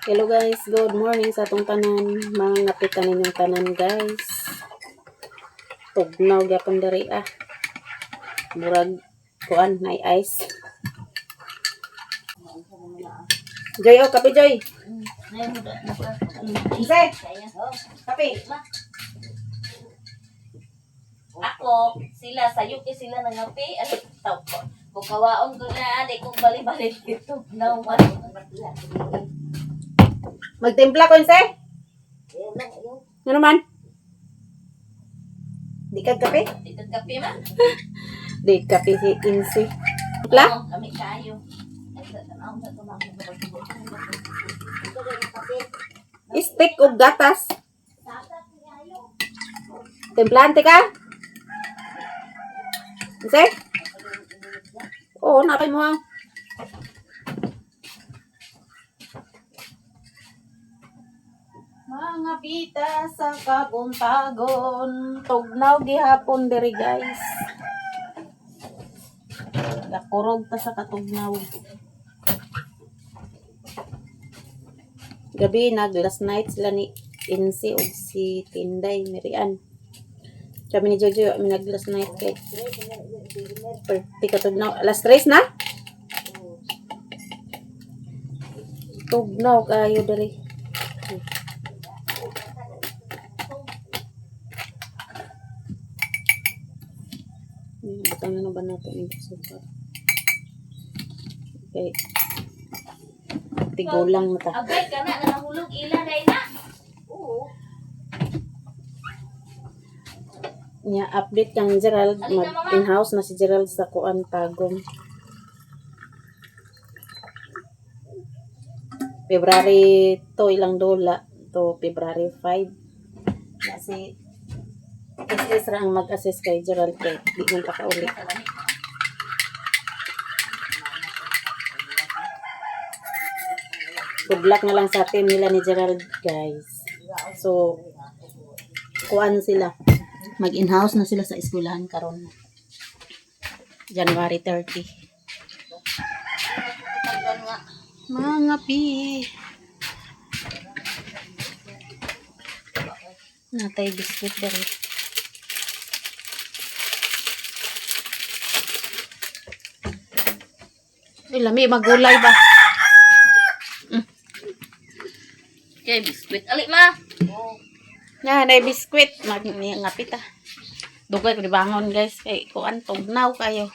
Hello guys, good morning sa atong tanan. Mga ngapitan ninyong tanan guys. Tugnaw gyapon diri Murag kuan na ice. Joy, oh, kape Joy. Isa. Kape. Ako, sila, sayo ki sila nangapi. Ano, tao ko. Bukawaon ko na, di kong bali-bali dito. Naman. Magtimpla ko Inse. Ano man? Di ka kape? Di ka kapi man. Di kape si Inse. Timpla? Oo, kami kayo. Stick o gatas. Timplante ka? Inse? Oo, napay mo ha. Mga pita sa kabuntagon, tugnaw gihapon diri guys. Nakurog ta sa katugnaw. Gabi last night sila ni Insi o si Tinday Mirian. Sabi ni Jojo, may last night kay perti katugnaw. Alas 3 na? Tugnaw kayo diri. Butang na ba natin yung super? Okay. Tigulang mo ta. Agay ka na, nahulog ila na ina. Oo. Nya update kang Gerald, mag-in-house na si Gerald sa kuan Tagum. February 2 ilang dola to February 5. Kasi SS ra ang mag-assess kay Gerald kay di mo pakauli. Good luck na lang sa team nila ni Gerald guys. So kuan sila. Mag-in-house na sila sa eskwelahan karon. January 30. Mga pi. Natay biscuit dere. Lami magulay ba? Kaya biskuit. Alik ma. Na, na biskuit. Ngapit Dugay ko di bangon guys. Kay kuan tugnaw kayo.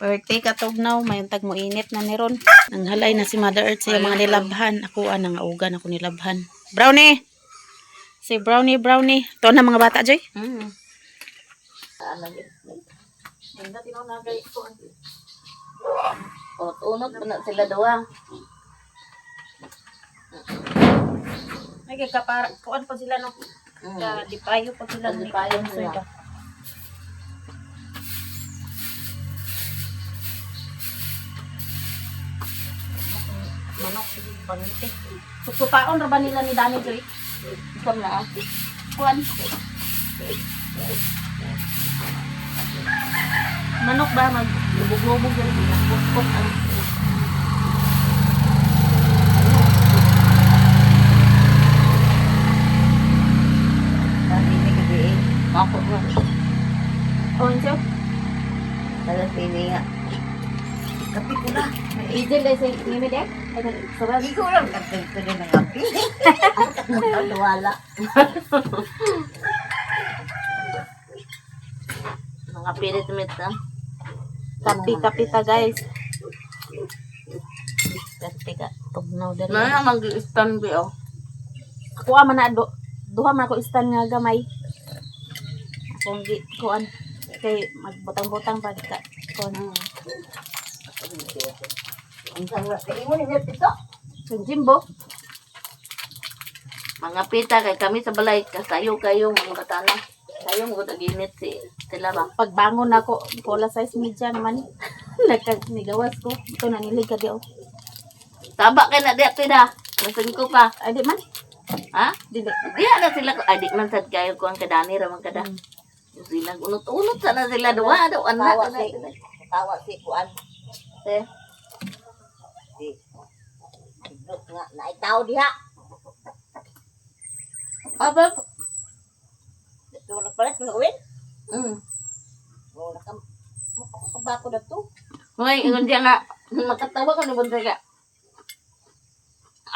Birthday ka tugnaw. Mayong tag mo init na ni ron. Nanghalay na si Mother Earth sa mga nilabhan. Ako nangaugan ako nilabhan. Brownie! Si Brownie. Ito na mga bata, Joy. Hindi tinunagay ko. O, tunod pa na sila dawa. Ay, kapara. Kuan pa sila no. Dipayo pa sila. Dipayo sila. Manok, panite. Susupaon ra ba nila ni Dani, Joy? Isam na. Kuan. Manok ba maglubog-lubog yan? Pukpuk ang Dami ni gabi eh. Ako nga. oh, siya. Dalas ini nga. Kapi ko na. Ijel dahil sa ngimid eh. Sabi ko lang. Kasi ko din ang kapi. Wala. Mga pirit-mit na. Kapi ta guys. Kapi ka. Tugnaw dali. Ano mag-stand ba oh? Ako man na duha man ako istan nga gamay. Akong kuan kay magbutang-butang pa ka. Kuan. Ang sarap. Imo ni pito. Sa Jimbo. Mga pita kay kami sa balay kasayo kayo mga batana. Sayo mo taginit sila ba? Pagbangon ako, kola size media naman. Nagnigawas ko. Ito nanilig ka di oh. Taba kay na di ato da. Masin ko pa. Ay di man. Ha? Dili. Di na sila ko. Ay di man sad kayo ko ang kadani ramang kada. Sila unot-unot sana sila duwa daw anak na sila. Tawa si Kuan. Iglot nga, naitaw diha. Aba, ito na pala, ito na uwin. Wala ka, makakabako na to. Hoy, kung diya nga, makatawa ka na bunta ka.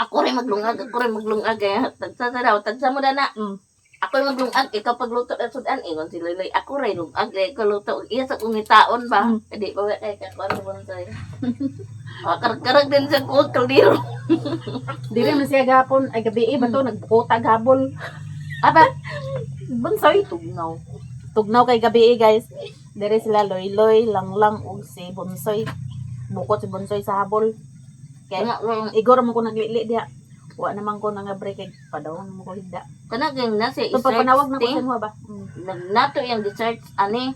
Ako rin maglungag eh. Tagsa daw, tagsa mo na na. Ako rin maglungag, ikaw pagluto na sudan, ingon si Loy, ako rin lungag, ikaw luto, iya sa kumitaon ba? Hindi pa kay kakuan sa bunta eh. Karag din sa kuwag kaldiro. Di rin man siya gapon, ay gabi ba to, nagbukuta gabol. Aba, bunsoy, Tugnaw. tugnaw kay gabi guys. Dire sila loy-loy, lang-lang, ug si bunsoy. Bukot si bunsoy sa habol. Kaya nga, igor mo ko naglili diha. Wa naman ko nga break kay padawon mo ko higda. Kana gyud na si So pagpanawag na ko sa mo ba? Nato yung research ani.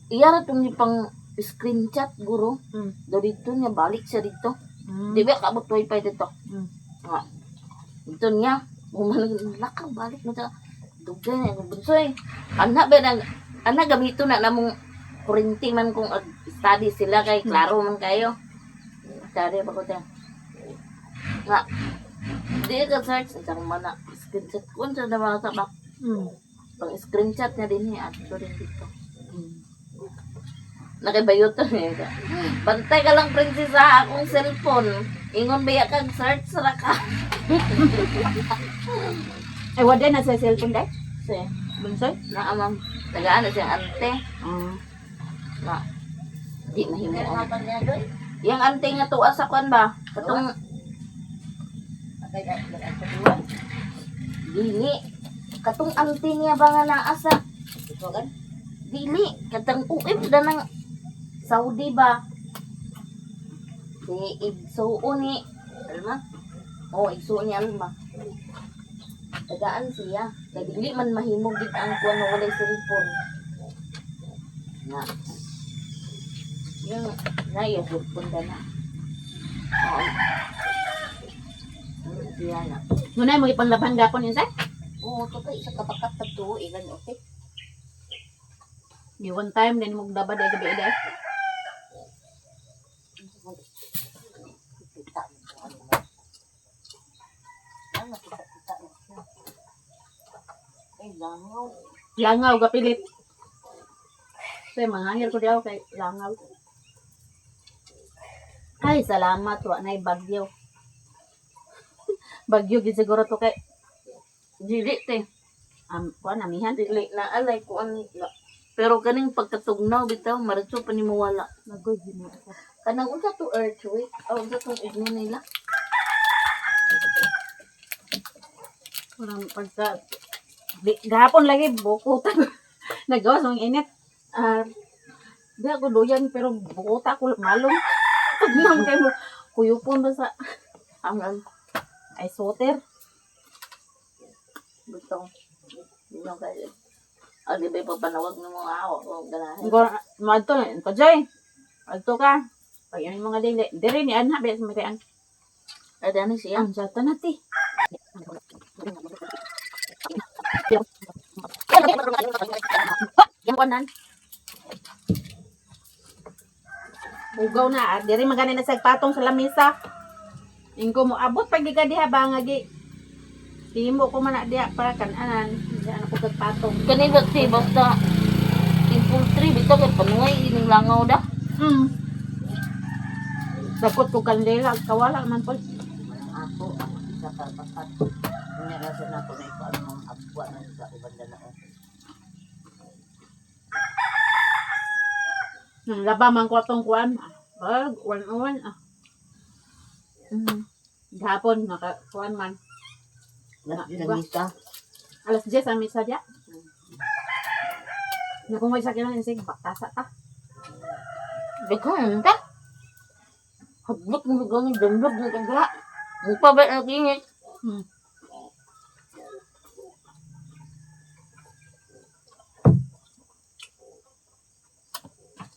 Iya ra tong pang screenshot guro. Do dito niya balik siya dito. Di ba kabot wifi dito? Nga. Dito niya lakaw balik na ta. Dugay na yung bunsoy. Anak gamito na namong kurinti man kung study sila kay klaro man kayo. Study pa ko tayo. Nga. Di ka search sa mana screenshot kun sa mga sabak. Pang screenshot niya din niya ato rin dito. Nakibayutan niya. Bantay ka lang prinsesa akong cellphone. Ingon biya kag search ra ka. Ay wala na sa cellphone dai. Si Bunsoy? na amang tagaan na siyang ante. Na di mahimo. Yang ante nga tuwa sa kwan ba? Katong dili. Katong ante niya ba nga naasa? Dili. Katong uib da ng Saudi ba? Si igsuo ni Alma. Igsuo ni Alma. Tagaan siya. Kaya dili man mahimog gid ang kuwan na walay cellphone. Na. Yung yung cellphone na. Siya na. Muna mo ipanglaban gapon yun sa? To kay isa kabakat tagtuo ilan okay. Di one time din mo dabad ay gabi dai. Langaw gapilit. Say manghangil ko diaw kay langaw. Ay salamat wa nay bagyo. Bagyo gid siguro to kay Dili te. kuan amihan. Dili na alay ko ani. Pero kaning pagkatugnaw bitaw maratso pa ni mawala. Nagoy gid mo. Kanang unsa to earthquake? Unsa tong igno nila? Kurang pagka gahapon lagi bukutan. Nagawas ng init. Di ako doyan pero bukuta ko malong. Pag naman kayo kuyupon ba sa Ang ay soter. butong. Ino kay. Agi ba papanawag ng mga awa o ganahan. Madto na ko joy. Alto ka. Pag yung mga dili. Dire ni anha ba sa marian. Ada ni siya. Ang jata na ti. Yang konan. Ugaw na. Dire magani na sa patong sa lamesa. Ingko mo abot pag di ka diha ba nga gi. Timo ko man na diha para kananan. Diyan ako gagpatong. Kani ba si basta simple tree bitaw kay panuway ining langaw da. Dakot ko kandela kawala man po. Ako ang isa ka bakat. Unya na sa nato na iko ang mga abwa na sa ubanda na. Laba man ko atong kuan. Bag, one Gapon, kuan man. Nagisa. Alas 10 ang misa dia. Nakungoy sa kinan insig baktasa ta. Bekan ta. Hablok mo gamit dumdog ng kagla. Mupa ba ang kingit?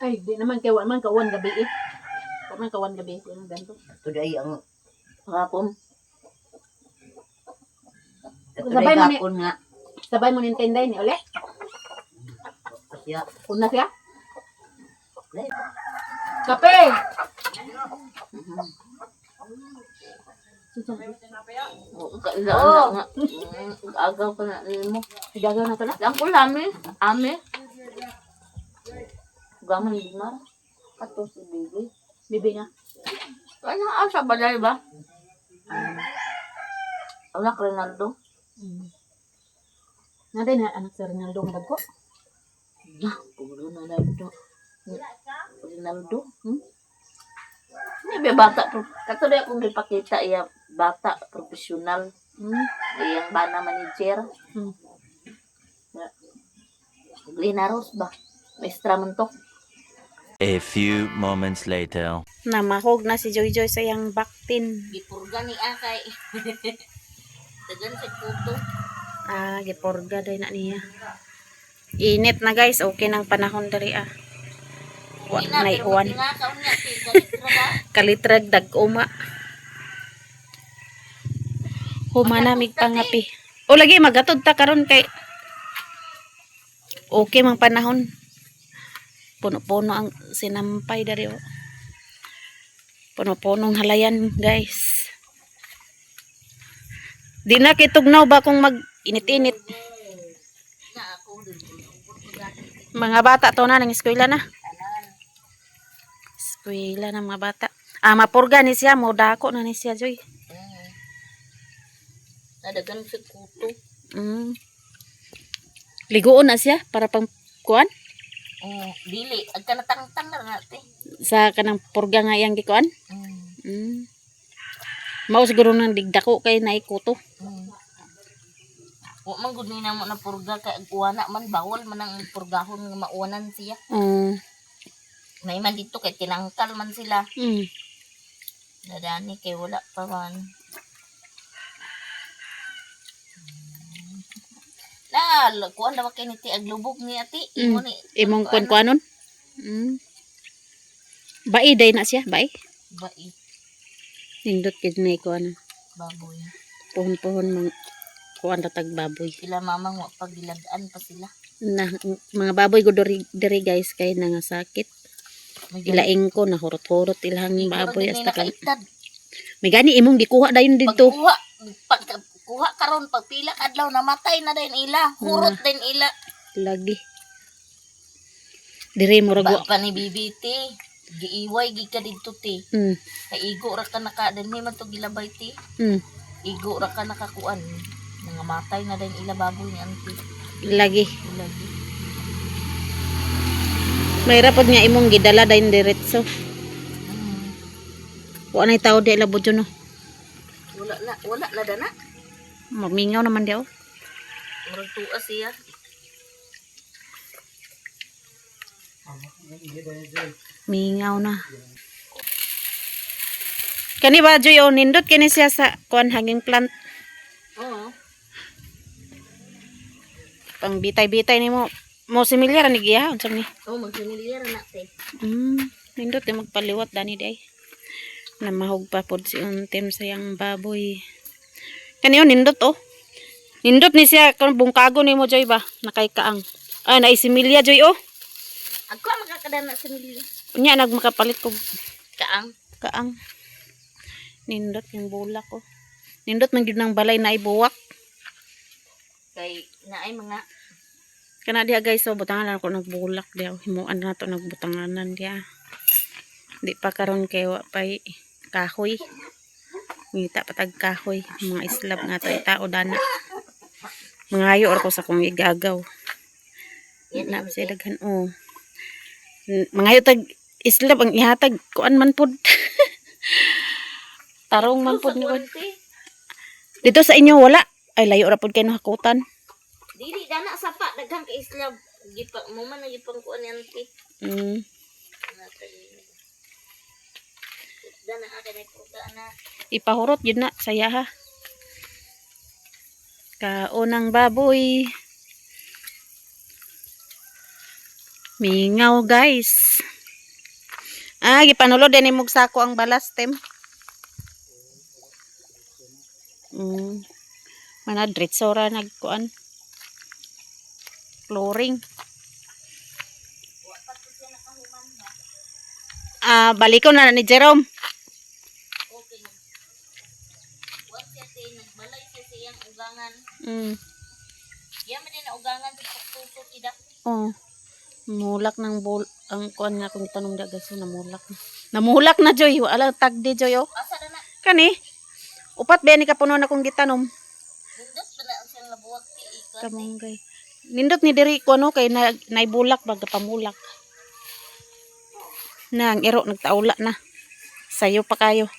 Ay, di naman kay man kawan gabi eh. Man kawan gabi, yung ganto. Today ang hapon. Sabay mo ni Hapon nga. sabay mo nintinday ni uli. Siya. Una siya. Kape. Kailangan nga. Agaw ka na mo. Igagaw na to na. Lang ko lami. Ame. Gaman din na. Ato si Bibi. Bibi nga. Kaya asa ba dahil ba? Anak Ronaldo. Naday na anak sa Ronaldo nga dagko. Ya, puro na Ronaldo. Ronaldo. Hindi ba bata? Kato na akong ipakita iya bata, profesional. Iyang bana manager. Linaros ba? Maestra man to. A few moments later. Namahog na si Joy Joy sa iyang baktin. Gipurga ni Akay. Tagan sa kuto. Giporga day na niya. Init na guys, okay nang panahon dali Wa nay uwan. Kalitrag dag-uma. Humanamig pangapi. O lagi magatod ta karon kay okay mang panahon. Puno-puno ang sinampay dari puno-punong halayan guys. Di na kitugnaw ba kung mag-init-init. Mga bata to na, ng eskwela na. Eskwela na mga bata. Mapurga ni siya, modako na ni siya, Joy. Nadagan sa kuto. Ligoon na siya, para pang kuan. Dili, agka natangtang na natin. Sa kanang purga nga iyang gikuan. Mao siguro nang digdako kay naikuto. Wa man gud ni namo na purga kay agwana man bawal man ang purgahon nga mauwanan siya. May man dito kay tinangkal man sila. Nadani kay wala pa man. Kuan daw kay niti aglubog ni ati. Imo ni imong kuan-kuanon. Bai day na siya, bai. Bai. Nindot kid na kuan. Baboy. Pohon-pohon mang kuan tatag baboy. Sila mamang wa pagilagaan pa sila. Na mga baboy gud diri guys kay nangasakit. Ilaing ko na hurot-hurot ilahang baboy hasta kan. May gani imong gikuha dayon didto. Kuha karon pagpila adlaw namatay na din ila. Hurot din ila. Lagi. Diri mo rago. Pa ni BBT. Giiway gi ka didto ti. Kay igo ra ka naka dinhi man to gilabay ti. Igo ra ka nakakuan. Nangamatay na din ila baboy ni auntie. Lagi. Lagi. May rapod nga imong gidala dayon diretso. Wa nay tao di labod yun no. Wala na dana. Mamingaw naman daw. Murag tuwa siya. Mingaw na. Kani ba Joy o nindot kini siya sa kuan hanging plant. Oo. Pang bitay-bitay nimo. Mo similyar ni giya unsa ni? Magsimilya na te. Nindot di magpaliwat dani day. Namahog pa pod si untem sayang baboy. Kaniyo nindot Nindot ni siya kun bungkago nimo Joy ba? Nakay kaang. Naisimilya Joy Ako makakadana sa milya. Unya nagmakapalit ko Kaang. Nindot yung bulak Nindot man gyud nang balay na ibuwak. Kay naay mga Kana diha guys butangan ako nagbulak diha. Himuan na to nagbutanganan diha. Di pa karon kay wa pay kahoy. Ngita patag kahoy, mga islab nga to itao dana. Mangayo or ko sa kong igagaw. Na sa daghan Mangayo tag islab ang ihatag kuan man pud. Tarong man pud ni dito sa inyo wala. Ay layo ra pud kay no hakutan. Dili dana sapa daghang ka islab. Gipa mo man nagipang kuan ni auntie. Dana ka kay kuta na. Ipahurot yun na saya ha. Kaunang baboy. Mingaw guys. Gipanulod din imong sako ang balastem. Mana diretso ra nagkuan. Flooring. Balikon na ni Jerome. Yan man din naugangan sa tutok ida. Oh. Mulak ng ang kuan nga akong tanong da guys, namulak na. Namulak na Joy, wala tagdi Joy oh. Asa na na? Kani? Upat ba ni kapuno na kong gitanom? Nindot pa na ang siyang nabuwak ti ikot. Kamong kay. Nindot ni diri ko no kay naibulak baga pamulak. Nang iro nagtaula na. Sayo pa kayo.